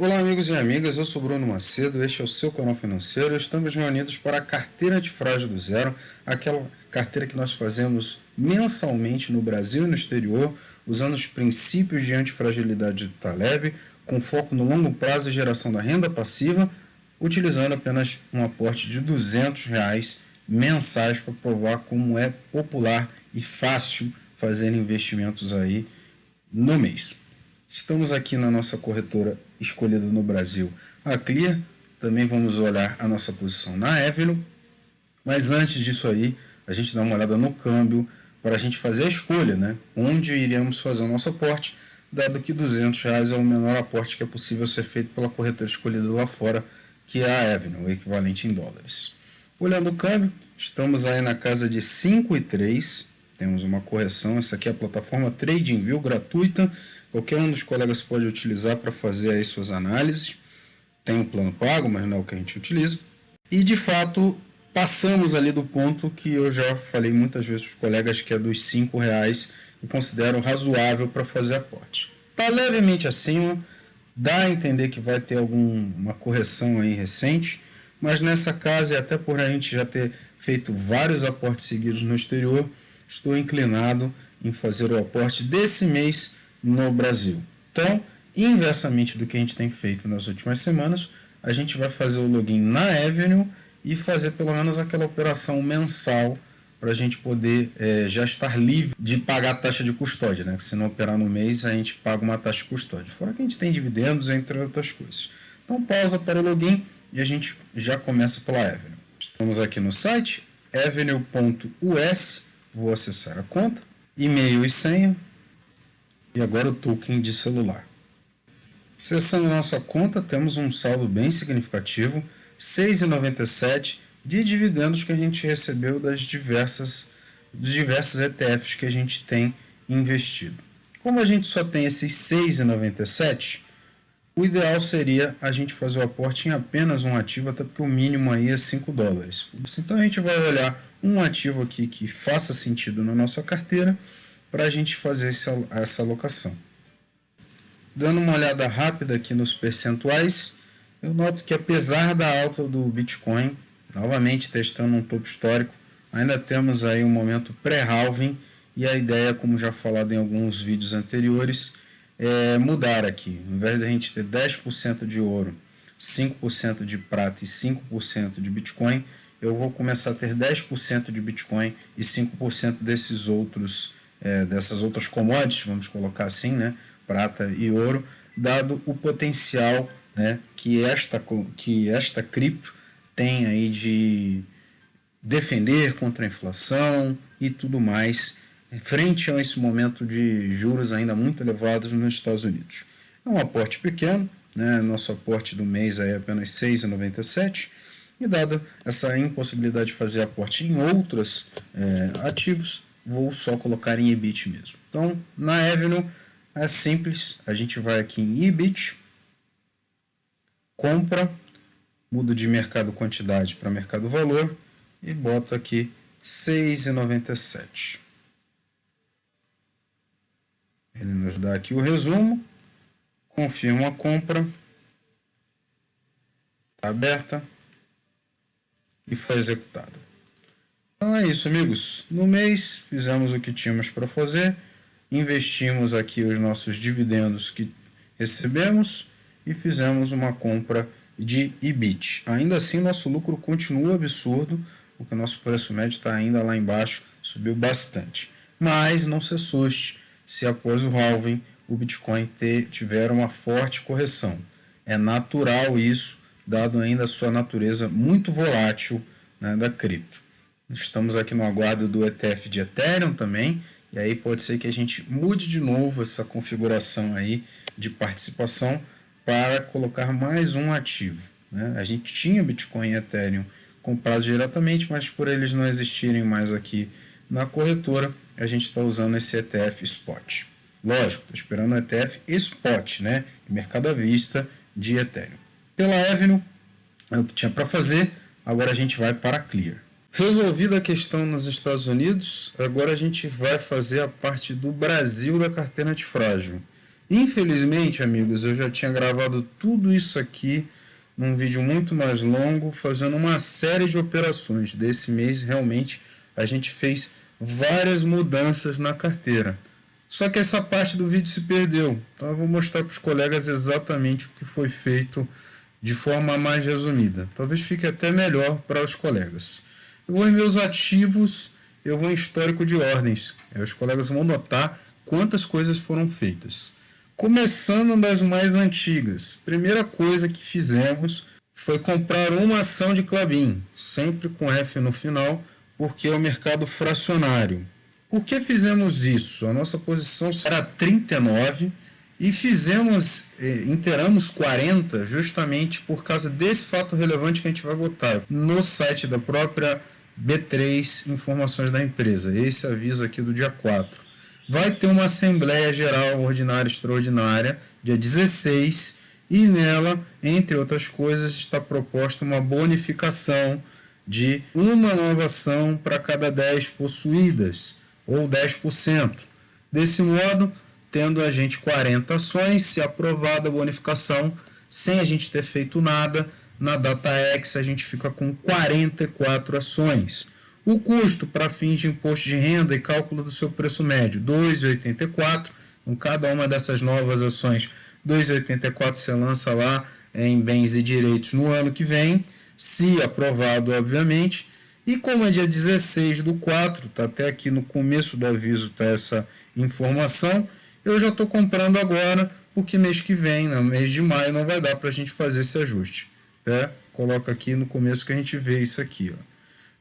Olá amigos e amigas, eu sou Bruno Macedo, este é o seu canal financeiro. Estamos reunidos para a carteira antifrágil do zero, aquela carteira que nós fazemos mensalmente no Brasil e no exterior, usando os princípios de antifragilidade do Taleb, com foco no longo prazo e geração da renda passiva, utilizando apenas um aporte de R$ 200 mensais para provar como é popular e fácil fazer investimentos aí no mês. Estamos aqui na nossa corretora escolhida no Brasil, a Clear. Também vamos olhar a nossa posição na Avenue. Mas antes disso aí, a gente dá uma olhada no câmbio para a gente fazer a escolha, né? Onde iremos fazer o nosso aporte, dado que R$ 200 é o menor aporte que é possível ser feito pela corretora escolhida lá fora, que é a Avenue, o equivalente em dólares. Olhando o câmbio, estamos aí na casa de 5,3. Temos uma correção. Essa aqui é a plataforma TradingView gratuita. Qualquer um dos colegas pode utilizar para fazer aí suas análises. Tem um plano pago, mas não é o que a gente utiliza. E de fato, passamos ali do ponto que eu já falei muitas vezes para os colegas, que é dos R$ 5 e considero razoável para fazer aporte. Está levemente acima, dá a entender que vai ter alguma correção aí recente, mas nessa casa, e até por a gente já ter feito vários aportes seguidos no exterior, estou inclinado em fazer o aporte desse mês no Brasil. Então, inversamente do que a gente tem feito nas últimas semanas, a gente vai fazer o login na Avenue e fazer pelo menos aquela operação mensal para a gente poder já estar livre de pagar a taxa de custódia, né? Que se não operar no mês, a gente paga uma taxa de custódia. Fora que a gente tem dividendos, entre outras coisas. Então, pausa para o login e a gente já começa pela Avenue. Estamos aqui no site, avenue.us, vou acessar a conta, e-mail e senha, e agora o token de celular. Acessando a nossa conta, temos um saldo bem significativo, R$ 6,97 de dividendos que a gente recebeu dos diversos ETFs que a gente tem investido. Como a gente só tem esses R$ 6,97, o ideal seria a gente fazer o aporte em apenas um ativo, até porque o mínimo aí é $5. Então a gente vai olhar um ativo aqui que faça sentido na nossa carteira para a gente fazer essa alocação. Dando uma olhada rápida aqui nos percentuais, eu noto que apesar da alta do Bitcoin, novamente testando um topo histórico, ainda temos aí um momento pré-halving e a ideia, como já falado em alguns vídeos anteriores, é mudar aqui. Ao invés de a gente ter 10% de ouro, 5% de prata e 5% de Bitcoin, eu vou começar a ter 10% de Bitcoin e 5% dessas outras commodities, vamos colocar assim, né? Prata e ouro, dado o potencial, né, que esta cripto tem aí de defender contra a inflação e tudo mais, frente a esse momento de juros ainda muito elevados nos Estados Unidos. É um aporte pequeno, né? Nosso aporte do mês é apenas R$ 6,97, e dada essa impossibilidade de fazer aporte em outros ativos, vou só colocar em EBIT mesmo. Então, na Avenue é simples, a gente vai aqui em EBIT, compra, mudo de mercado quantidade para mercado valor e boto aqui R$ 6,97. Ele nos dá aqui o resumo, confirmo a compra, está aberta e foi executado. Então é isso, amigos. No mês fizemos o que tínhamos para fazer, investimos aqui os nossos dividendos que recebemos e fizemos uma compra de EBIT. Ainda assim, nosso lucro continua absurdo, porque o nosso preço médio está ainda lá embaixo, subiu bastante. Mas não se assuste se após o halving o Bitcoin tiver uma forte correção. É natural isso, dado ainda a sua natureza muito volátil, né, da cripto. Estamos aqui no aguardo do ETF de Ethereum também, e aí pode ser que a gente mude de novo essa configuração aí de participação para colocar mais um ativo, né? A gente tinha Bitcoin e Ethereum comprados diretamente, mas por eles não existirem mais aqui na corretora, a gente está usando esse ETF Spot. Lógico, estou esperando o ETF Spot, né? Mercado à vista de Ethereum. Pela Avenue, é o que tinha para fazer, agora a gente vai para a Clear. Resolvida a questão nos Estados Unidos, agora a gente vai fazer a parte do Brasil da carteira antifrágil. Infelizmente, amigos, eu já tinha gravado tudo isso aqui num vídeo muito mais longo, fazendo uma série de operações. Desse mês, realmente, a gente fez várias mudanças na carteira. Só que essa parte do vídeo se perdeu. Então eu vou mostrar para os colegas exatamente o que foi feito de forma mais resumida. Talvez fique até melhor para os colegas. Eu vou em meus ativos, eu vou em histórico de ordens. Aí os colegas vão notar quantas coisas foram feitas. Começando das mais antigas, primeira coisa que fizemos foi comprar uma ação de Klabin, sempre com F no final, porque é o mercado fracionário. Por que fizemos isso? A nossa posição era 39 e inteiramos 40 justamente por causa desse fato relevante que a gente vai botar no site da própria B3, informações da empresa. Esse aviso aqui do dia 4. Vai ter uma Assembleia Geral Ordinária e Extraordinária, dia 16, e nela, entre outras coisas, está proposta uma bonificação de uma nova ação para cada 10 possuídas, ou 10%. Desse modo, tendo a gente 40 ações, se aprovada a bonificação, sem a gente ter feito nada, na DataX a gente fica com 44 ações. O custo para fins de imposto de renda e cálculo do seu preço médio, R$ 2,84. Então, cada uma dessas novas ações, R$ 2,84 você lança lá em bens e direitos no ano que vem, se aprovado, obviamente. E como é dia 16 do 4, está até aqui no começo do aviso, está essa informação, eu já estou comprando agora, porque mês que vem, no mês de maio, não vai dar para a gente fazer esse ajuste. Coloca aqui no começo que a gente vê isso aqui, ó.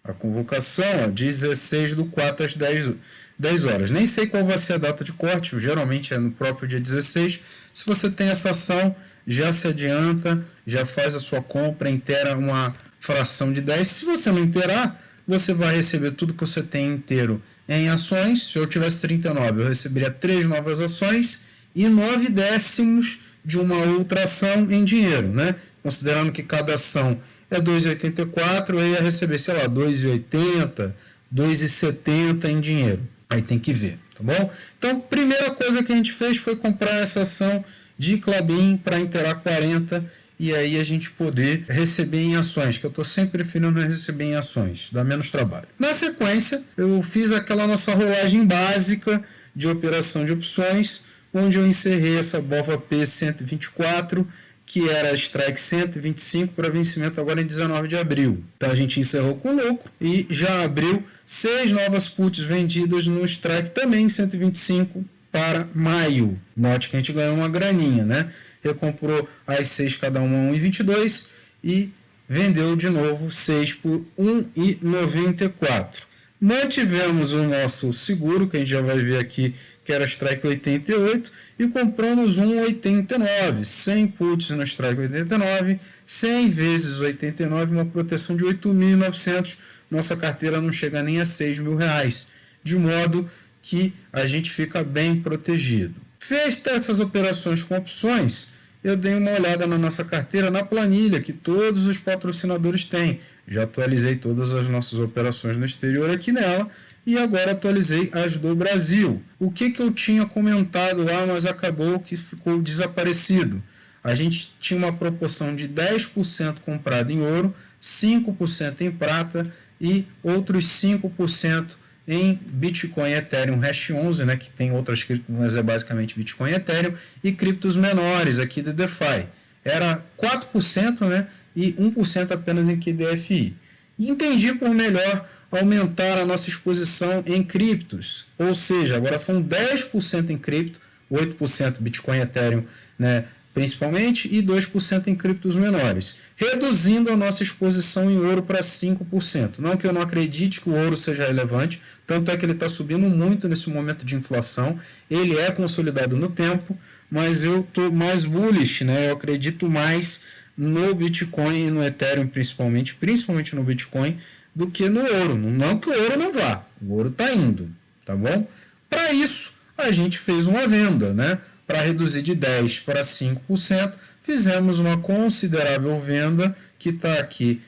A convocação, 16 do 4 às 10 horas. Nem sei qual vai ser a data de corte, geralmente é no próprio dia 16. Se você tem essa ação, já se adianta, já faz a sua compra, inteira uma fração de 10. Se você não inteirar, você vai receber tudo que você tem inteiro em ações. Se eu tivesse 39, eu receberia 3 novas ações e 9 décimos de uma outra ação em dinheiro, né? Considerando que cada ação é 2,84, eu ia receber, sei lá, 2,80, 2,70 em dinheiro. Aí tem que ver, tá bom? Então, primeira coisa que a gente fez foi comprar essa ação de Klabin para inteirar 40 e aí a gente poder receber em ações, que eu estou sempre preferindo receber em ações, dá menos trabalho. Na sequência, eu fiz aquela nossa rolagem básica de operação de opções, onde eu encerrei essa BOVA P124, que era strike 125 para vencimento agora em 19 de abril. Então a gente encerrou com lucro e já abriu 6 novas puts vendidas no strike também 125 para maio. Note que a gente ganhou uma graninha, né? Recomprou as 6 cada uma 1,22 e vendeu de novo 6 por 1,94. Mantivemos o nosso seguro, que a gente já vai ver aqui, que era strike 88, e compramos 1,89, 100 puts no strike 89, 100 vezes 89, uma proteção de 8.900, nossa carteira não chega nem a R$6.000, de modo que a gente fica bem protegido. Feita essas operações com opções, eu dei uma olhada na nossa carteira, na planilha que todos os patrocinadores têm. Já atualizei todas as nossas operações no exterior aqui nela e agora atualizei as do Brasil. O que eu tinha comentado lá, mas acabou que ficou desaparecido. A gente tinha uma proporção de 10% comprado em ouro, 5% em prata e outros 5% em Bitcoin, Ethereum, Hash 11, né, que tem outras criptos, mas é basicamente Bitcoin e Ethereum, e criptos menores aqui de DeFi. Era 4%, né, e 1% apenas em QDFI. E entendi por melhor aumentar a nossa exposição em criptos, ou seja, agora são 10% em cripto, 8% Bitcoin e Ethereum, né, principalmente, e 2% em criptos menores, reduzindo a nossa exposição em ouro para 5%. Não que eu não acredite que o ouro seja relevante, tanto é que ele está subindo muito nesse momento de inflação, ele é consolidado no tempo, mas eu estou mais bullish, né? Eu acredito mais no Bitcoin e no Ethereum principalmente no Bitcoin, do que no ouro. Não que o ouro não vá, o ouro está indo, tá bom? Para isso, a gente fez uma venda, né? Para reduzir de 10% para 5%, fizemos uma considerável venda que está aqui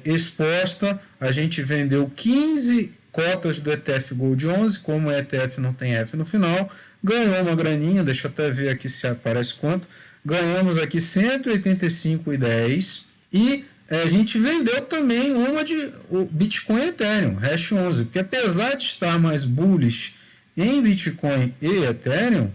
exposta. A gente vendeu 15 cotas do ETF Gold 11, como o ETF não tem F no final, ganhou uma graninha, deixa eu até ver aqui se aparece quanto, ganhamos aqui 185,10 e a gente vendeu também uma de o Bitcoin e Ethereum, Hash 11, porque apesar de estar mais bullish em Bitcoin e Ethereum,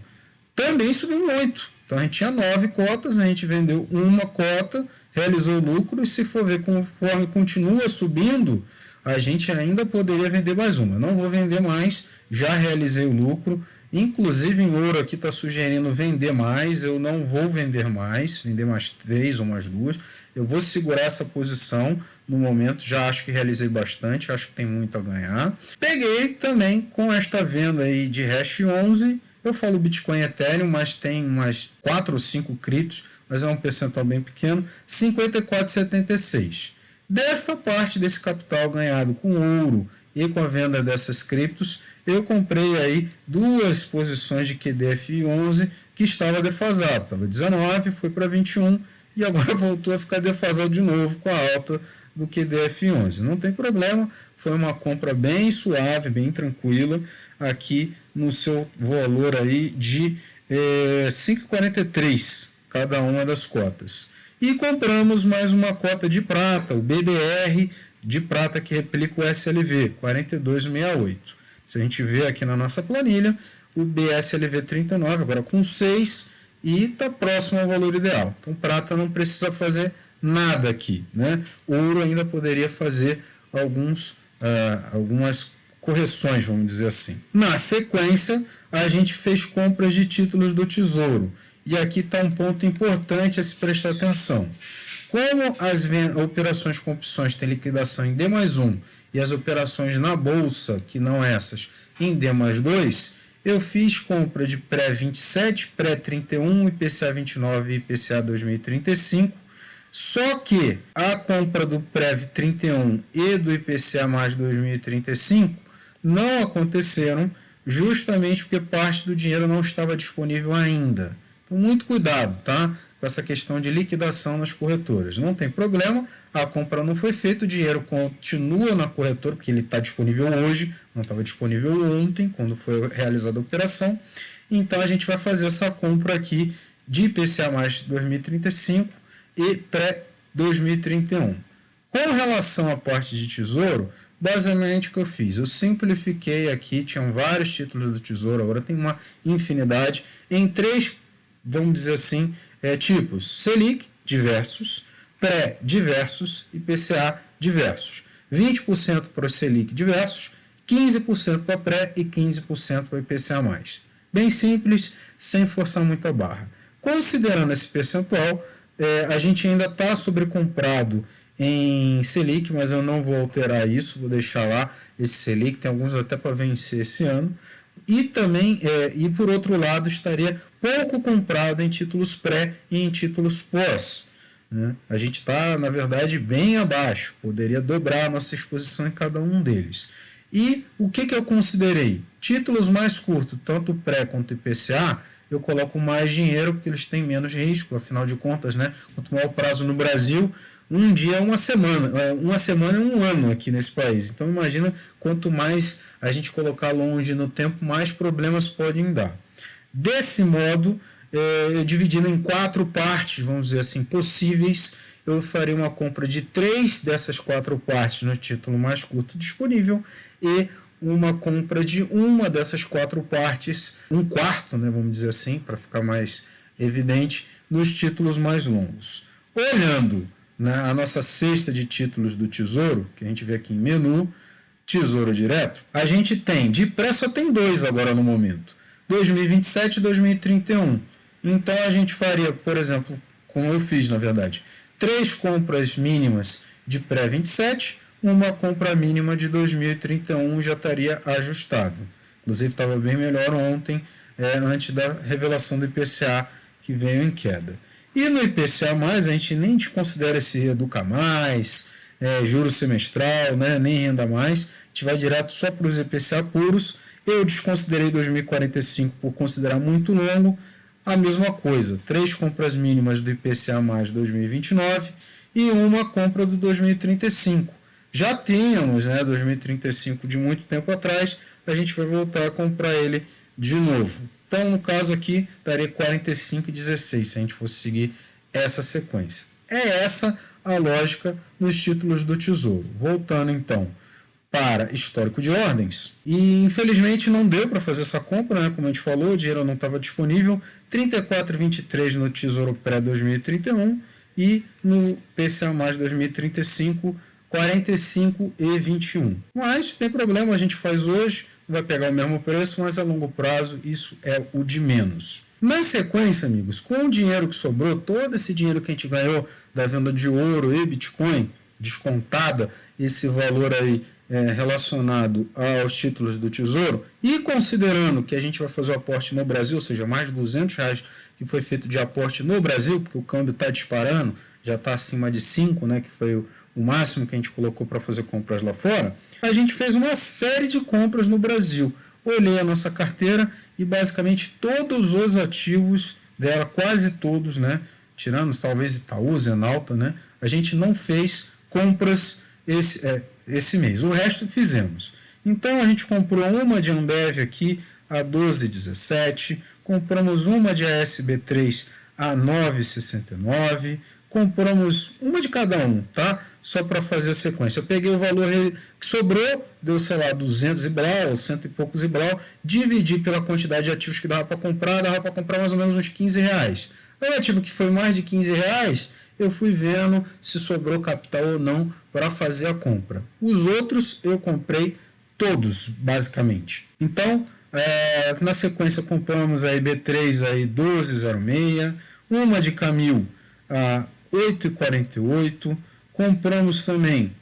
também subiu muito. Então a gente tinha 9 cotas, a gente vendeu uma cota, realizou lucro, e se for ver conforme continua subindo, a gente ainda poderia vender mais uma. Não vou vender mais, já realizei o lucro. Inclusive em ouro aqui está sugerindo vender mais, eu não vou vender mais 3 ou mais 2. Eu vou segurar essa posição no momento, já acho que realizei bastante, acho que tem muito a ganhar. Peguei também com esta venda aí de Hash 11, eu falo Bitcoin e Ethereum, mas tem umas 4 ou 5 criptos, mas é um percentual bem pequeno, 54,76. Desta parte desse capital ganhado com ouro e com a venda dessas criptos, eu comprei aí 2 posições de QDFI11 que estava defasado. Estava 19, foi para 21 e agora voltou a ficar defasado de novo com a alta do QDFI11. Não tem problema, foi uma compra bem suave, bem tranquila, aqui no seu valor aí de 5,43 cada uma das cotas. E compramos mais uma cota de prata, o BDR de prata que replica o SLV, 42,68. Se a gente vê aqui na nossa planilha, o BSLV 39 agora com 6 e está próximo ao valor ideal. Então prata não precisa fazer nada aqui, né? Ouro ainda poderia fazer algumas correções, vamos dizer assim. Na sequência, a gente fez compras de títulos do Tesouro. E aqui está um ponto importante a se prestar atenção. Como as operações com opções têm liquidação em D+1 e as operações na bolsa, que não essas, em D+2, eu fiz compra de pré-27, pré-31, IPCA 29 e IPCA 2035, só que a compra do pré-31 e do IPCA mais 2035 não aconteceram justamente porque parte do dinheiro não estava disponível ainda. Então, muito cuidado, tá? Com essa questão de liquidação nas corretoras. Não tem problema, a compra não foi feita, o dinheiro continua na corretora, porque ele está disponível hoje, não estava disponível ontem, quando foi realizada a operação. Então, a gente vai fazer essa compra aqui de IPCA mais 2035 e pré-2031. Com relação à parte de tesouro, basicamente o que eu fiz? Eu simplifiquei aqui, tinham vários títulos do tesouro, agora tem uma infinidade, em 3, vamos dizer assim, tipos: Selic, diversos, pré, diversos e IPCA, diversos. 20% para o Selic, diversos, 15% para pré e 15% para o IPCA+. Bem simples, sem forçar muito a barra. Considerando esse percentual, a gente ainda está sobrecomprado em Selic, mas eu não vou alterar isso, vou deixar lá esse Selic, tem alguns até para vencer esse ano. E também, por outro lado, estaria pouco comprado em títulos pré e em títulos pós, né? A gente está, na verdade, bem abaixo, poderia dobrar a nossa exposição em cada um deles. E o que eu considerei? Títulos mais curtos, tanto pré quanto IPCA, eu coloco mais dinheiro porque eles têm menos risco, afinal de contas, né? Quanto maior o prazo no Brasil, um dia é uma semana é um ano aqui nesse país. Então imagina, quanto mais a gente colocar longe no tempo, mais problemas podem dar. Desse modo, dividindo em 4 partes, vamos dizer assim, possíveis, eu farei uma compra de 3 dessas 4 partes no título mais curto disponível e uma compra de uma dessas 4 partes, um quarto, né, vamos dizer assim, para ficar mais evidente, nos títulos mais longos. Olhando a nossa cesta de títulos do Tesouro, que a gente vê aqui em menu, Tesouro Direto, a gente tem, de pré só tem 2 agora no momento, 2027 e 2031. Então a gente faria, por exemplo, como eu fiz na verdade, 3 compras mínimas de pré-27, uma compra mínima de 2031 já estaria ajustado. Inclusive estava bem melhor ontem, antes da revelação do IPCA que veio em queda. E no IPCA+, a gente nem considera esse Educa Mais, juro semestral, né, nem renda mais, a gente vai direto só para os IPCA puros. Eu desconsiderei 2045 por considerar muito longo. A mesma coisa, 3 compras mínimas do IPCA mais 2029 e uma compra do 2035. já tínhamos, né, 2035 de muito tempo atrás, a gente vai voltar a comprar ele de novo. Então, no caso aqui, daria 45,16 se a gente fosse seguir essa sequência. É essa a lógica nos títulos do Tesouro. Voltando então para histórico de ordens. E infelizmente não deu para fazer essa compra, né? Como a gente falou, o dinheiro não estava disponível. 34,23 no Tesouro Pré 2031 e no PCA mais 2035 45,21. Mas tem problema, a gente faz hoje, vai pegar o mesmo preço, mas a longo prazo isso é o de menos. Na sequência, amigos, com o dinheiro que sobrou, todo esse dinheiro que a gente ganhou da venda de ouro e Bitcoin, descontada esse valor aí relacionado aos títulos do Tesouro, e considerando que a gente vai fazer o aporte no Brasil, ou seja, mais de R$ 200 que foi feito de aporte no Brasil, porque o câmbio está disparando, já está acima de 5, né, que foi o máximo que a gente colocou para fazer compras lá fora, a gente fez uma série de compras no Brasil. Olhei a nossa carteira e basicamente todos os ativos dela, quase todos, né, tirando talvez Itaú, Zenalta, né, a gente não fez compras esse mês. O resto fizemos. Então a gente comprou uma de Ambev aqui a 12,17, compramos uma de ASB3 a 9,69, compramos uma de cada um, tá? Só para fazer a sequência. Eu peguei o valor que sobrou, deu, sei lá, 200 e blau, 100 e poucos e blau, dividi pela quantidade de ativos que dava para comprar mais ou menos uns R$ 15. O ativo que foi mais de R$ 15, eu fui vendo se sobrou capital ou não para fazer a compra. Os outros eu comprei todos, basicamente. Então, na sequência compramos a B3 aí 12,06, uma de Camil a 8,48, compramos também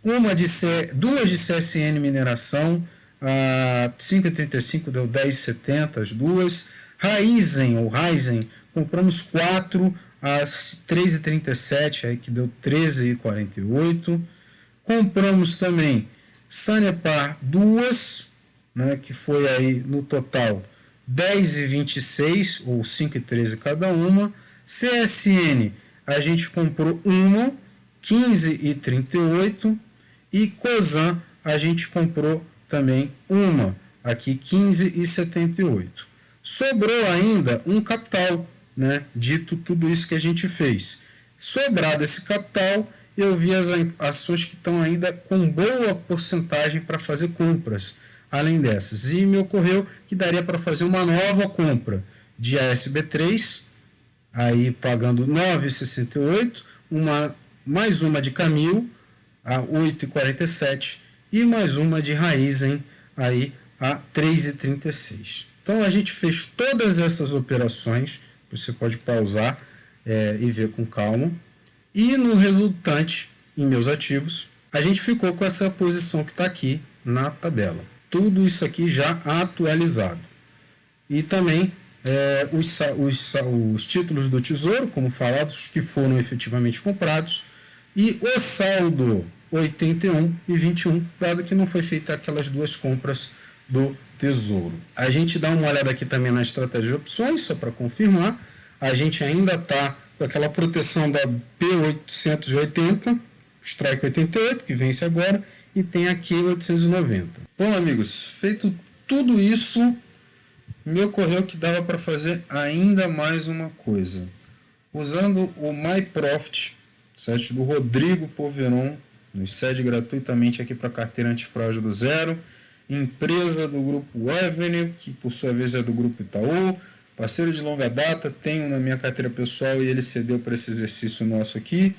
duas de CSN Mineração a 5,35, deu 10,70 as duas. Raizen, compramos 4 às 3,37, aí que deu 13,48. Compramos também Sanepar 2, né, que foi aí no total 10,26 ou 5,13 cada uma. CSN a gente comprou uma, 15,38, e Cosan a gente comprou também uma, aqui 15,78. Sobrou ainda um capital, né, dito tudo isso que a gente fez. Sobrado esse capital, eu vi as ações que estão ainda com boa porcentagem para fazer compras, além dessas. E me ocorreu que daria para fazer uma nova compra de ASB3, aí pagando 9,68, mais uma de Camil a 8,47 e mais uma de Raizen aí a 3,36. Então a gente fez todas essas operações, você pode pausar e ver com calma, e no resultante, em meus ativos, a gente ficou com essa posição que está aqui na tabela. Tudo isso aqui já atualizado. E também os títulos do Tesouro, como falados, que foram efetivamente comprados, e o saldo 81 e 21, dado que não foi feita aquelas duas compras do Tesouro. A gente dá uma olhada aqui também na estratégia de opções, só para confirmar. A gente ainda está com aquela proteção da P880, Strike 88, que vence agora, e tem aqui 890. Bom, amigos, feito tudo isso, me ocorreu que dava para fazer ainda mais uma coisa. Usando o MyProfit, site do Rodrigo Poveron, nos cede gratuitamente aqui para carteira antifraude do zero, empresa do grupo Avenue, que por sua vez é do grupo Itaú, parceiro de longa data, tenho na minha carteira pessoal e ele cedeu para esse exercício nosso aqui.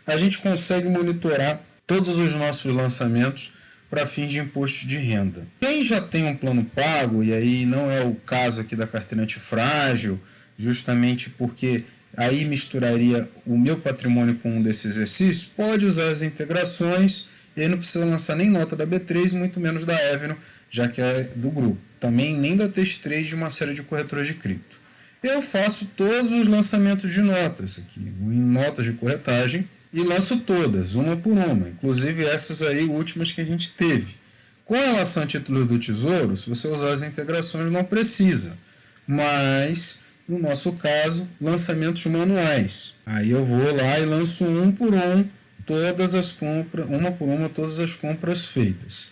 A gente consegue monitorar todos os nossos lançamentos para fins de imposto de renda. Quem já tem um plano pago, e aí não é o caso aqui da carteira antifrágil, justamente porque aí misturaria o meu patrimônio com um desses exercícios, pode usar as integrações e aí não precisa lançar nem nota da B3, muito menos da Avenue, já que é do grupo. Também nem da T3 de uma série de corretoras de cripto. Eu faço todos os lançamentos de notas aqui, em notas de corretagem, e lanço todas, uma por uma, inclusive essas aí últimas que a gente teve. Com relação a títulos do Tesouro, se você usar as integrações não precisa, mas no nosso caso, lançamentos manuais. Aí eu vou lá e lanço um por um todas as compras, uma por uma, todas as compras feitas.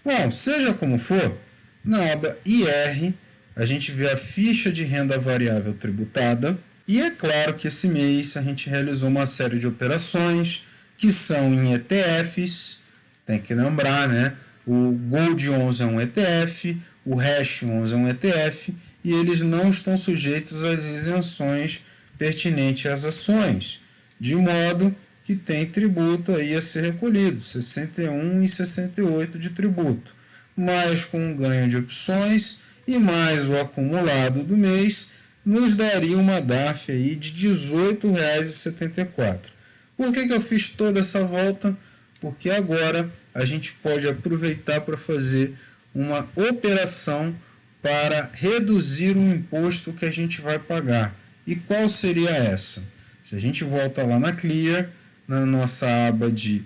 Bom, seja como for, na aba IR, a gente vê a ficha de renda variável tributada, e é claro que esse mês a gente realizou uma série de operações que são em ETFs, tem que lembrar, né? O Gold 11 é um ETF, o Hash 11 é um ETF, e eles não estão sujeitos às isenções pertinentes às ações, de modo que tem tributo aí a ser recolhido, 61 e 68 de tributo, mas com um ganho de opções e mais o acumulado do mês, nos daria uma DARF aí de R$ 18,74. Por que eu fiz toda essa volta? Porque agora a gente pode aproveitar para fazer uma operação para reduzir o imposto que a gente vai pagar. E qual seria essa? Se a gente volta lá na Clear, na nossa aba de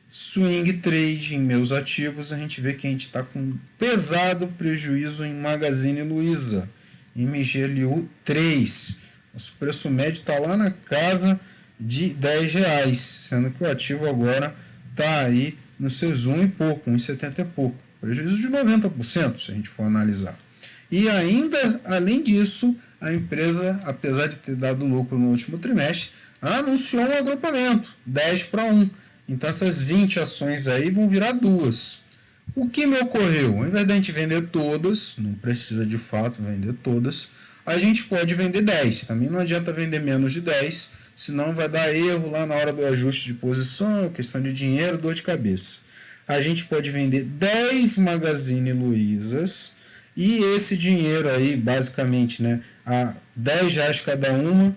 Swing Trade em meus ativos, a gente vê que a gente está com um pesado prejuízo em Magazine Luiza, MGLU 3. Nosso preço médio está lá na casa de R$10, sendo que o ativo agora está aí nos seus 1 e pouco, 1,70 e pouco. Prejuízo de 90%, se a gente for analisar. E ainda, além disso, a empresa, apesar de ter dado lucro no último trimestre, anunciou um agrupamento, 10-1. Então essas 20 ações aí vão virar 2. O que me ocorreu? Ao invés de a gente vender todas, não precisa de fato vender todas, a gente pode vender 10. Também não adianta vender menos de 10, senão vai dar erro lá na hora do ajuste de posição, questão de dinheiro, dor de cabeça. A gente pode vender 10 Magazine Luizas e esse dinheiro aí, basicamente, né, a R$10 cada uma,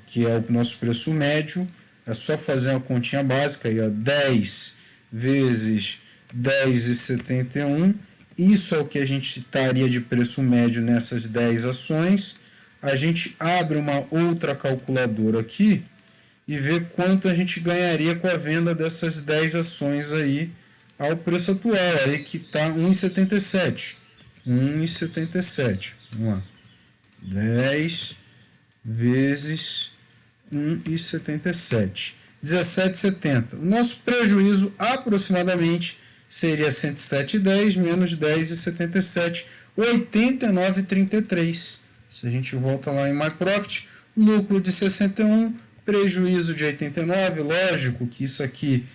que é o nosso preço médio, é só fazer uma continha básica aí, ó, 10 vezes 10,71. Isso é o que a gente estaria de preço médio nessas 10 ações. A gente abre uma outra calculadora aqui e vê quanto a gente ganharia com a venda dessas 10 ações aí ao preço atual, aí que está 1,77. 1,77. Vamos lá. 10 vezes 1,77. 17,70. O nosso prejuízo aproximadamente seria 107,10 menos 10,77, 89,33. Se a gente volta lá em MyProfit, lucro de 61, prejuízo de 89, lógico que isso aqui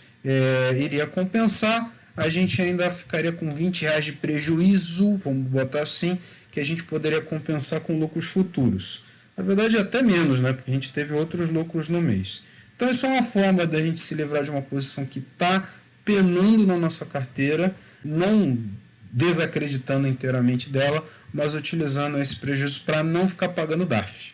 iria compensar, a gente ainda ficaria com R$20 de prejuízo, vamos botar assim, que a gente poderia compensar com lucros futuros. Na verdade, até menos, né? Porque a gente teve outros lucros no mês. Então, isso é uma forma da gente se livrar de uma posição que está penando na nossa carteira, não desacreditando inteiramente dela, mas utilizando esse prejuízo para não ficar pagando DARF.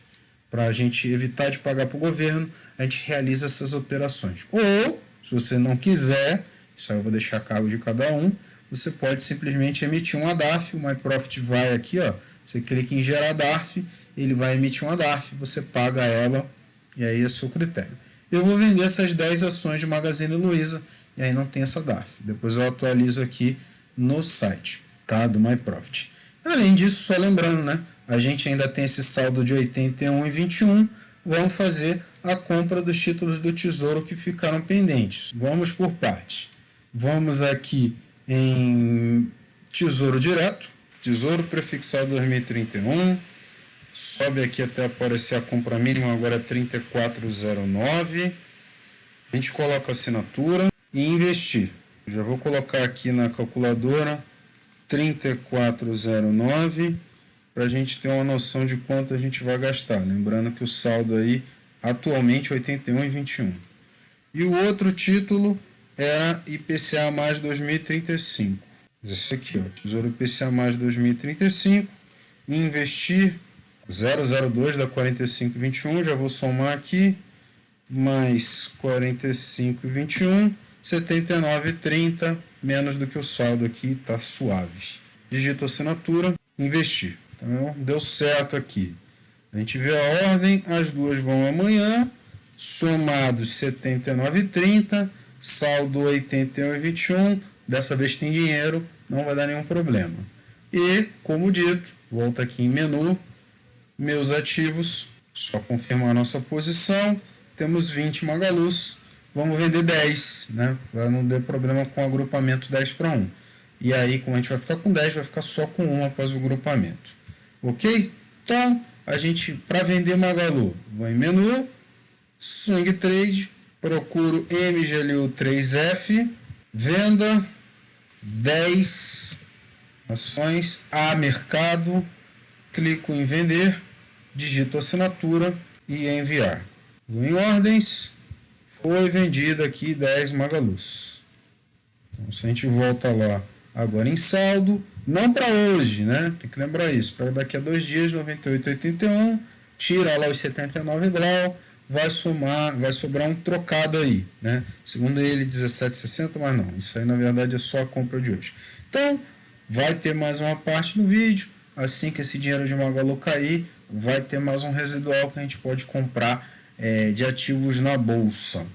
Para a gente evitar de pagar para o governo, a gente realiza essas operações. Ou, se você não quiser, isso aí eu vou deixar a cargo de cada um, você pode simplesmente emitir uma DARF, o MyProfit vai aqui, ó, você clica em gerar DARF, ele vai emitir uma DARF, você paga ela, e aí é o seu critério. Eu vou vender essas 10 ações de Magazine Luiza, e aí não tem essa DARF. Depois eu atualizo aqui no site, tá, do MyProfit. Além disso, só lembrando, né, a gente ainda tem esse saldo de 81,21, vamos fazer a compra dos títulos do Tesouro que ficaram pendentes. Vamos por partes. Vamos aqui em Tesouro Direto, Tesouro Prefixado 2031, sobe aqui até aparecer a compra mínima, agora é 34,09. A gente coloca a assinatura e investir. Já vou colocar aqui na calculadora 34,09 para a gente ter uma noção de quanto a gente vai gastar. Lembrando que o saldo aí atualmente é 81,21. E o outro título era IPCA mais 2035. Esse aqui, ó, Tesouro IPCA mais 2035. Investir 002 da 45,21. Já vou somar aqui. Mais 45,21. 79,30. Menos do que o saldo aqui, tá suave. Digito assinatura. Investir. Então, deu certo aqui. A gente vê a ordem. As duas vão amanhã. Somados 79,30. Saldo 81,21. Dessa vez tem dinheiro, não vai dar nenhum problema. E, como dito, volta aqui em menu, meus ativos, só confirmar a nossa posição. Temos 20 Magalus, vamos vender 10, né? Para não ter problema com o agrupamento 10 para 1. E aí, como a gente vai ficar com 10, vai ficar só com 1 após o grupamento. Ok? Então, a gente, para vender Magalu, vou em menu, Swing Trade, procuro MGLU 3F, venda 10 ações a mercado, clico em vender, digito assinatura e enviar. Vou em ordens, foi vendida aqui 10 Magalus. Então, se a gente volta lá agora em saldo, não para hoje, né? Tem que lembrar isso, para daqui a 2 dias, 98,81, tira lá os 79 graus, vai sobrar um trocado aí, né? Segundo ele, 17,60, mas não, isso aí na verdade é só a compra de hoje. Então, vai ter mais uma parte no vídeo, assim que esse dinheiro de Magalu cair, vai ter mais um residual que a gente pode comprar de ativos na bolsa.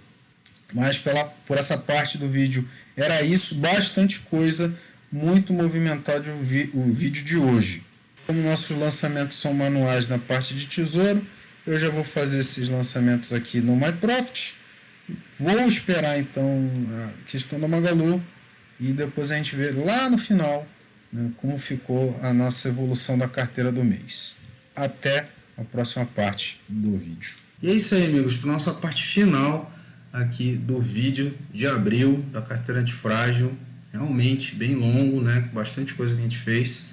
Mas por essa parte do vídeo era isso, bastante coisa, muito movimentado o vídeo de hoje. Como nossos lançamentos são manuais na parte de tesouro, eu já vou fazer esses lançamentos aqui no MyProfit. Vou esperar então a questão da Magalu e depois a gente vê lá no final, né, como ficou a nossa evolução da carteira do mês. Até a próxima parte do vídeo. E é isso aí, amigos, para a nossa parte final aqui do vídeo de abril da carteira antifrágil, realmente bem longo, né? Bastante coisa que a gente fez.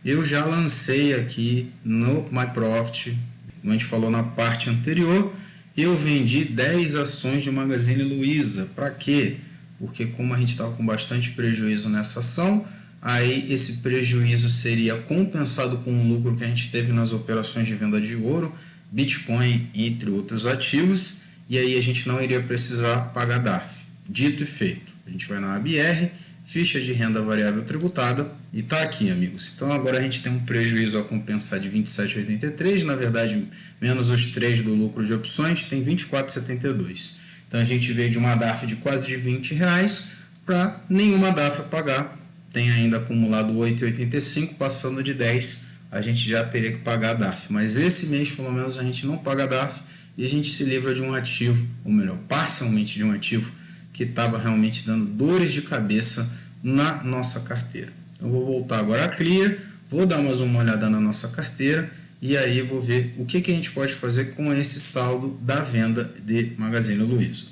Eu já lancei aqui no MyProfit, como a gente falou na parte anterior, eu vendi 10 ações de Magazine Luiza. Para quê? Porque como a gente estava com bastante prejuízo nessa ação, aí esse prejuízo seria compensado com o lucro que a gente teve nas operações de venda de ouro, Bitcoin, entre outros ativos, e aí a gente não iria precisar pagar DARF. Dito e feito, a gente vai na ABR, ficha de renda variável tributada, e está aqui, amigos. Então agora a gente tem um prejuízo a compensar de 27,83, na verdade menos os 3 do lucro de opções, tem 24,72. Então a gente veio de uma DARF de quase de R$20 para nenhuma DARF a pagar, tem ainda acumulado 8,85, passando de 10 a gente já teria que pagar a DARF, mas esse mês pelo menos a gente não paga a DARF e a gente se livra de um ativo, ou melhor, parcialmente de um ativo que estava realmente dando dores de cabeça na nossa carteira. Eu vou voltar agora a Clear, vou dar mais uma olhada na nossa carteira e aí vou ver o que a gente pode fazer com esse saldo da venda de Magazine Luiza.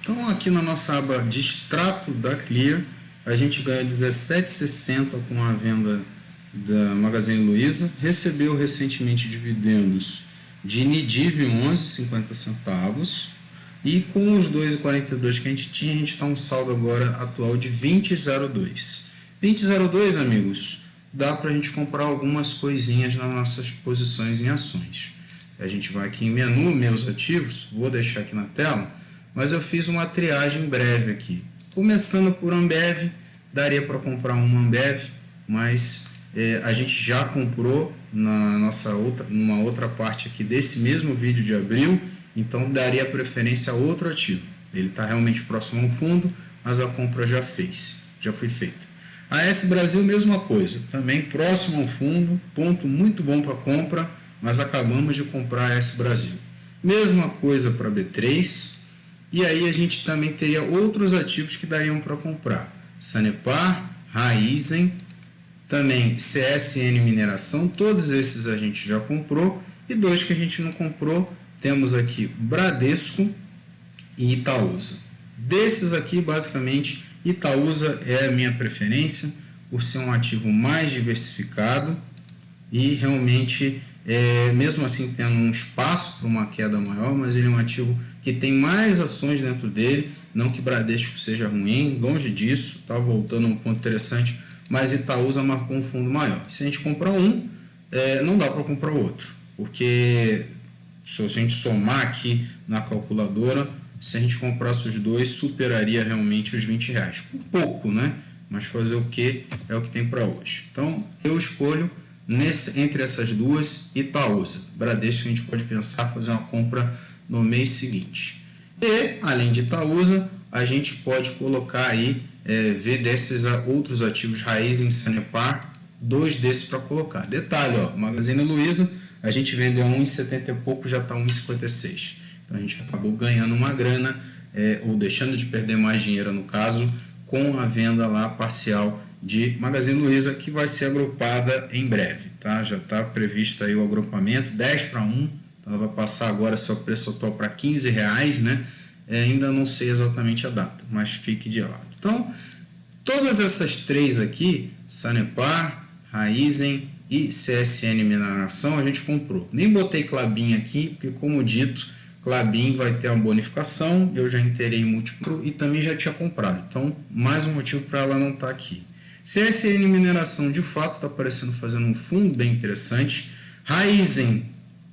Então aqui na nossa aba de extrato da Clear, a gente ganha 17,60 com a venda da Magazine Luiza, recebeu recentemente dividendos de Nidiv 11,50 centavos e com os 2,42 que a gente tinha, a gente está um saldo agora atual de 20,02. 20,02, amigos, dá para a gente comprar algumas coisinhas nas nossas posições em ações. A gente vai aqui em menu, meus ativos, vou deixar aqui na tela, mas eu fiz uma triagem breve aqui. Começando por Ambev, daria para comprar uma Ambev, mas a gente já comprou numa outra parte aqui desse mesmo vídeo de abril, então daria preferência a outro ativo. Ele está realmente próximo ao fundo, mas a compra já foi feita. A AS Brasil, mesma coisa, também próximo ao fundo, ponto muito bom para compra, mas acabamos de comprar a AS Brasil. Mesma coisa para B3, e aí a gente também teria outros ativos que dariam para comprar. Sanepar, Raizen, também CSN Mineração, todos esses a gente já comprou, e 2 que a gente não comprou, temos aqui Bradesco e Itaúsa. Desses aqui, basicamente, Itaúsa é a minha preferência, por ser um ativo mais diversificado e realmente, mesmo assim tendo um espaço para uma queda maior, mas ele é um ativo que tem mais ações dentro dele, não que Bradesco seja ruim, longe disso, está voltando a um ponto interessante, mas Itaúsa marcou um fundo maior. Se a gente comprar um, não dá para comprar outro, porque se a gente somar aqui na calculadora, se a gente comprasse os dois, superaria realmente os R$20. Por pouco, né? Mas fazer o que é o que tem para hoje. Então, eu escolho entre essas duas Itaúsa. Bradesco a gente pode pensar fazer uma compra no mês seguinte. E, além de Itaúsa, a gente pode colocar aí, ver desses outros ativos raiz em Sanepar, 2 desses para colocar. Detalhe, ó, Magazine Luiza, a gente vendeu a 1,70 e pouco, já está 1,56. Então a gente acabou ganhando uma grana ou deixando de perder mais dinheiro no caso, com a venda lá parcial de Magazine Luiza, que vai ser agrupada em breve, tá? Já está previsto aí o agrupamento 10-1, então ela vai passar agora seu preço atual para R$15, né? Ainda não sei exatamente a data, mas fique de lado. Então, todas essas três aqui, Sanepar, Raizen e CSN Mineração, a gente comprou. Nem botei Klabin aqui, porque como dito, Klabin vai ter uma bonificação, eu já inteirei múltiplo e também já tinha comprado. Então, mais um motivo para ela não estar aqui. CSN Mineração, de fato, está parecendo fazendo um fundo bem interessante. Raizen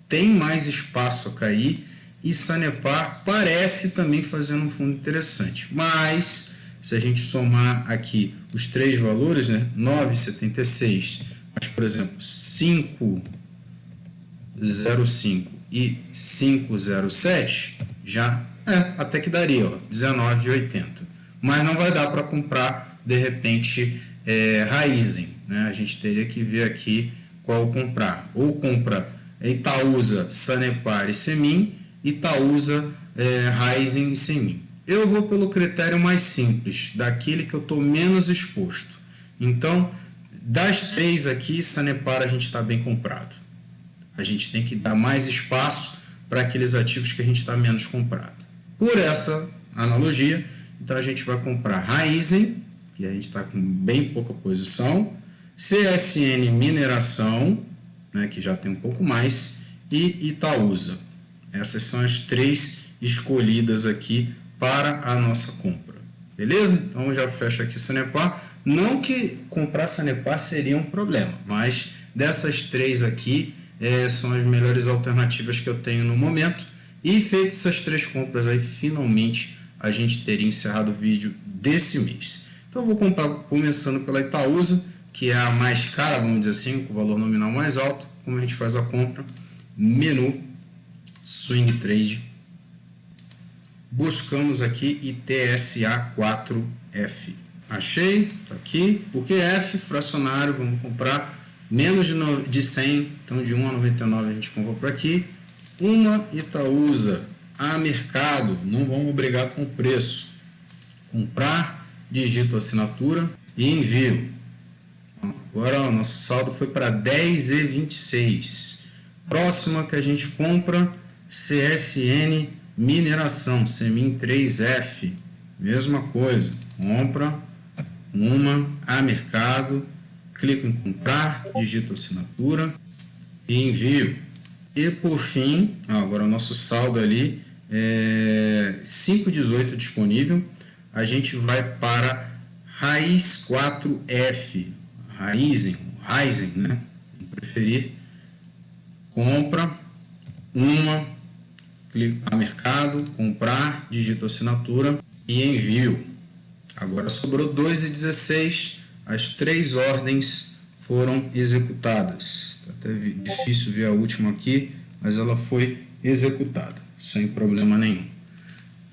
tem mais espaço a cair. E Sanepar parece também fazendo um fundo interessante. Mas, se a gente somar aqui os três valores, né, 9,76, mas, por exemplo, 5,05 e 5,07, já até que daria, ó, 19,80. Mas não vai dar para comprar, de repente, Raizen, né? A gente teria que ver aqui qual comprar. Ou compra Itaúsa, Sanepar e Semin, Itaúsa, Raizen e Semin. Eu vou pelo critério mais simples, daquele que eu estou menos exposto. Então, das três aqui, Sanepar a gente está bem comprado. A gente tem que dar mais espaço para aqueles ativos que a gente está menos comprado. Por essa analogia, então a gente vai comprar Raizen, que a gente está com bem pouca posição, CSN Mineração, né, que já tem um pouco mais, e Itaúsa. Essas são as três escolhidas aqui para a nossa compra. Beleza? Então eu já fecho aqui Sanepar. Não que comprar Sanepar seria um problema, mas dessas três aqui são as melhores alternativas que eu tenho no momento. E feitas essas três compras aí, finalmente a gente teria encerrado o vídeo desse mês. Então eu vou comprar começando pela Itaúsa, que é a mais cara, vamos dizer assim, com o valor nominal mais alto. Como a gente faz a compra? Menu, Swing Trade. Buscamos aqui ITSA4F. Achei, tá aqui. Porque F, fracionário, vamos comprar menos de 100, então de 1 a 99 a gente compra por aqui. Uma Itaúsa a mercado, não vamos brigar com o preço. Comprar, digito assinatura e envio. Agora o nosso saldo foi para 10,26. Próxima que a gente compra, CSN Mineração, Semin 3F. Mesma coisa, compra uma a mercado, clico em comprar, digito assinatura e envio. E por fim, agora o nosso saldo ali é 5,18 disponível. A gente vai para Raiz 4F, Raizen, né? Se preferir, compra uma, clico a mercado, comprar, digito assinatura e envio. Agora sobrou 2,16, as três ordens foram executadas. Está até difícil ver a última aqui, mas ela foi executada, sem problema nenhum.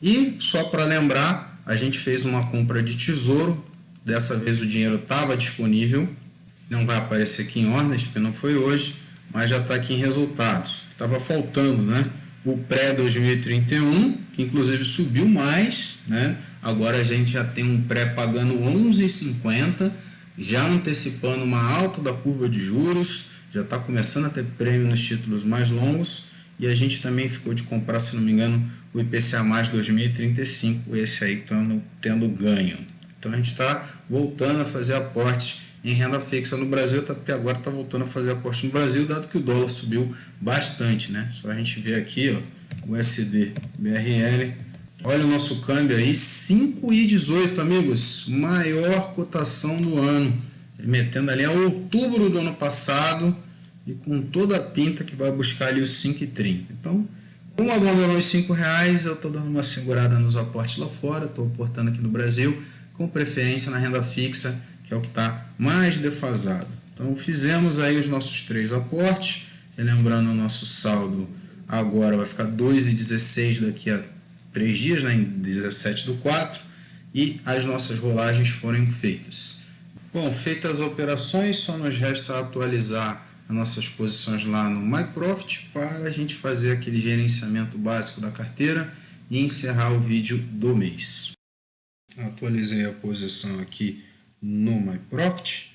E só para lembrar, a gente fez uma compra de tesouro, dessa vez o dinheiro estava disponível, não vai aparecer aqui em ordens, porque não foi hoje, mas já está aqui em resultados. Estava faltando, né? O pré-2031, que inclusive subiu mais, né? Agora a gente já tem um pré pagando 11,50, já antecipando uma alta da curva de juros, já está começando a ter prêmio nos títulos mais longos, e a gente também ficou de comprar, se não me engano, o IPCA mais 2035, esse aí estamos tendo ganho. Então a gente está voltando a fazer aportes em renda fixa no Brasil, porque agora está voltando a fazer aporte no Brasil, dado que o dólar subiu bastante, né? Só a gente ver aqui, ó, o USD, BRL, olha o nosso câmbio aí, 5,18, amigos, maior cotação do ano, metendo ali a outubro do ano passado e com toda a pinta que vai buscar ali os 5,30. Então, como abandonou os R$5, eu estou dando uma segurada nos aportes lá fora, estou aportando aqui no Brasil, com preferência na renda fixa, que é o que está mais defasado. Então fizemos aí os nossos três aportes, relembrando o nosso saldo agora vai ficar 2,16 daqui a 3 dias, né, em 17/4, e as nossas rolagens foram feitas. Bom, feitas as operações, só nos resta atualizar as nossas posições lá no MyProfit para a gente fazer aquele gerenciamento básico da carteira e encerrar o vídeo do mês. Atualizei a posição aqui no MyProfit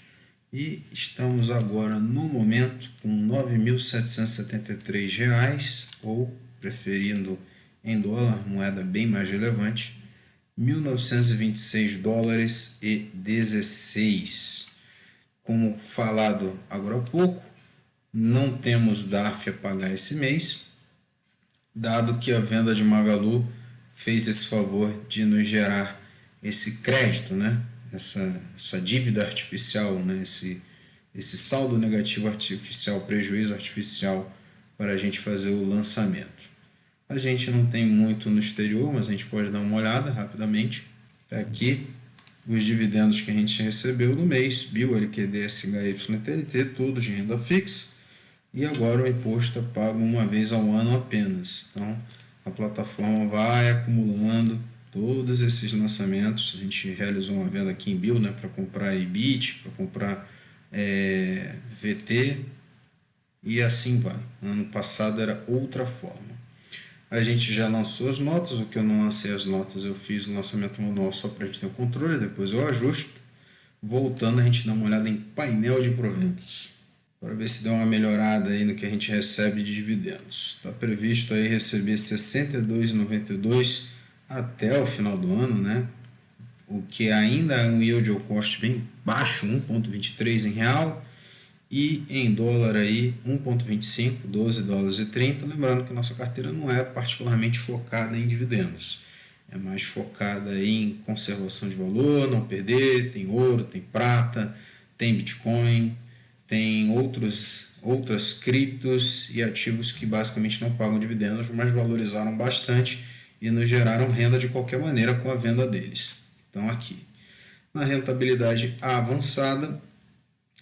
e estamos agora no momento com R$ 9.773, ou preferindo em dólar, moeda bem mais relevante, $1.926,16. Como falado agora há pouco, não temos DARF a pagar esse mês, dado que a venda de Magalu fez esse favor de nos gerar esse crédito, né? essa dívida artificial, né? esse saldo negativo artificial, prejuízo artificial para a gente fazer o lançamento. A gente não tem muito no exterior, mas a gente pode dar uma olhada rapidamente. Tá aqui os dividendos que a gente recebeu no mês, BIL, LQD, SHY, TLT, todos de renda fixa. E agora o imposto é pago uma vez ao ano apenas. Então a plataforma vai acumulando todos esses lançamentos. A gente realizou uma venda aqui em BIL, né, para comprar EBIT, para comprar VT, e assim vai. Ano passado era outra forma. A gente já lançou as notas. O que eu não lancei as notas, eu fiz o lançamento manual só para a gente ter o controle, depois eu ajusto. Voltando, a gente dá uma olhada em painel de proventos, para ver se dá uma melhorada aí no que a gente recebe de dividendos. Está previsto aí receber R$ 62,92 até o final do ano, né? O que ainda é um yield ao cost bem baixo, 1,23 em real, e em dólar aí 1,25, $12,30. Lembrando que nossa carteira não é particularmente focada em dividendos, é mais focada em conservação de valor, não perder. Tem ouro, tem prata, tem Bitcoin, tem outras criptos e ativos que basicamente não pagam dividendos, mas valorizaram bastante e nos geraram renda de qualquer maneira com a venda deles. Então aqui, na rentabilidade avançada,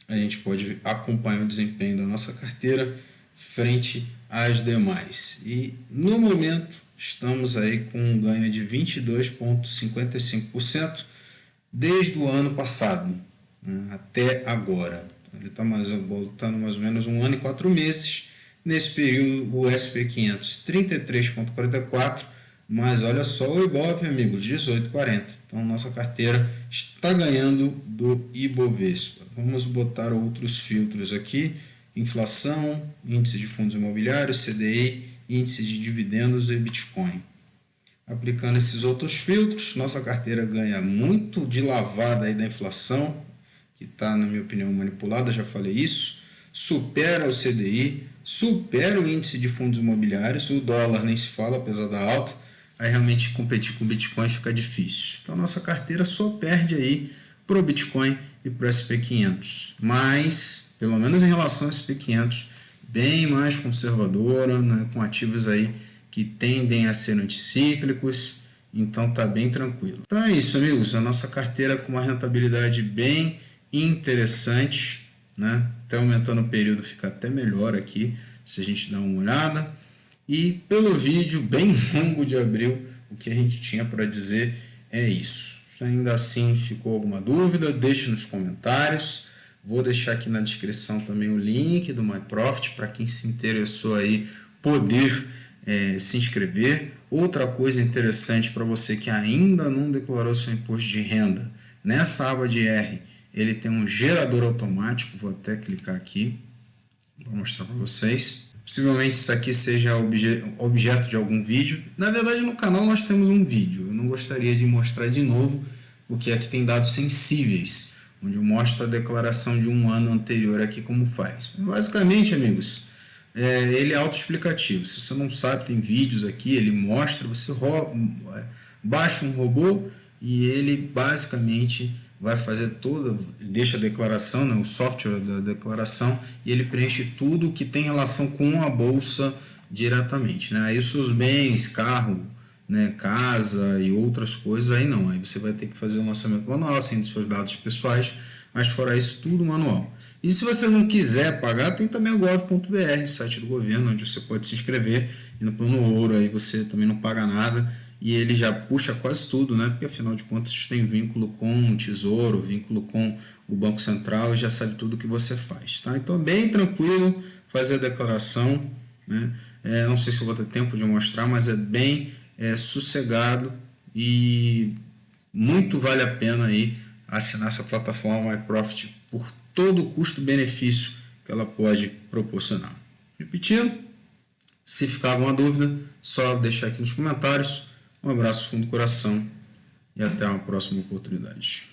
a gente pode acompanhar o desempenho da nossa carteira frente às demais. E no momento estamos aí com um ganho de 22,55% desde o ano passado, né, até agora. Ele está voltando mais ou menos 1 ano e 4 meses. Nesse período, o SP500 33,44%, mas olha só o Ibov, amigos, 18,40%. Então, nossa carteira está ganhando do Ibovespa. Vamos botar outros filtros aqui: inflação, índice de fundos imobiliários, CDI, índice de dividendos e Bitcoin. Aplicando esses outros filtros, nossa carteira ganha muito de lavada aí da inflação, que está, na minha opinião, manipulada, já falei isso, supera o CDI, supera o índice de fundos imobiliários, o dólar nem se fala, apesar da alta. Aí realmente competir com o Bitcoin fica difícil. Então nossa carteira só perde aí para o Bitcoin e para o SP500, mas pelo menos em relação ao SP500, bem mais conservadora, né, com ativos aí que tendem a ser anticíclicos, então tá bem tranquilo. Então é isso, amigos, a nossa carteira com uma rentabilidade bem interessante, né? Até aumentando o período fica até melhor aqui, se a gente dá uma olhada. E pelo vídeo bem longo de abril, o que a gente tinha para dizer é isso. Se ainda assim ficou alguma dúvida, deixe nos comentários. Vou deixar aqui na descrição também o link do MyProfit para quem se interessou aí poder se inscrever. Outra coisa interessante para você que ainda não declarou seu imposto de renda, nessa aba de R, ele tem um gerador automático. Vou até clicar aqui para mostrar para vocês. Possivelmente isso aqui seja objeto de algum vídeo. Na verdade, no canal nós temos um vídeo. Eu não gostaria de mostrar de novo, porque aqui tem dados sensíveis, onde eu mostro a declaração de um ano anterior aqui como faz. Basicamente, amigos, ele é autoexplicativo. Se você não sabe, tem vídeos aqui, ele mostra, você baixa um robô e ele basicamente vai fazer deixa a declaração, né, o software da declaração, e ele preenche tudo que tem relação com a bolsa diretamente, né? Aí os seus bens, carro, né, casa e outras coisas, aí não, aí você vai ter que fazer o lançamento manual, sem os seus dados pessoais, mas fora isso, tudo manual. E se você não quiser pagar, tem também o gov.br, site do governo, onde você pode se inscrever, e no plano ouro aí você também não paga nada, e ele já puxa quase tudo, né? Porque afinal de contas tem vínculo com o Tesouro, vínculo com o Banco Central, e já sabe tudo o que você faz, tá? Então bem tranquilo fazer a declaração, né? Não sei se eu vou ter tempo de mostrar, mas é bem sossegado e muito vale a pena aí assinar essa plataforma iProfit por todo o custo-benefício que ela pode proporcionar. Repetindo, se ficar alguma dúvida, só deixar aqui nos comentários. Um abraço fundo do coração e até uma próxima oportunidade.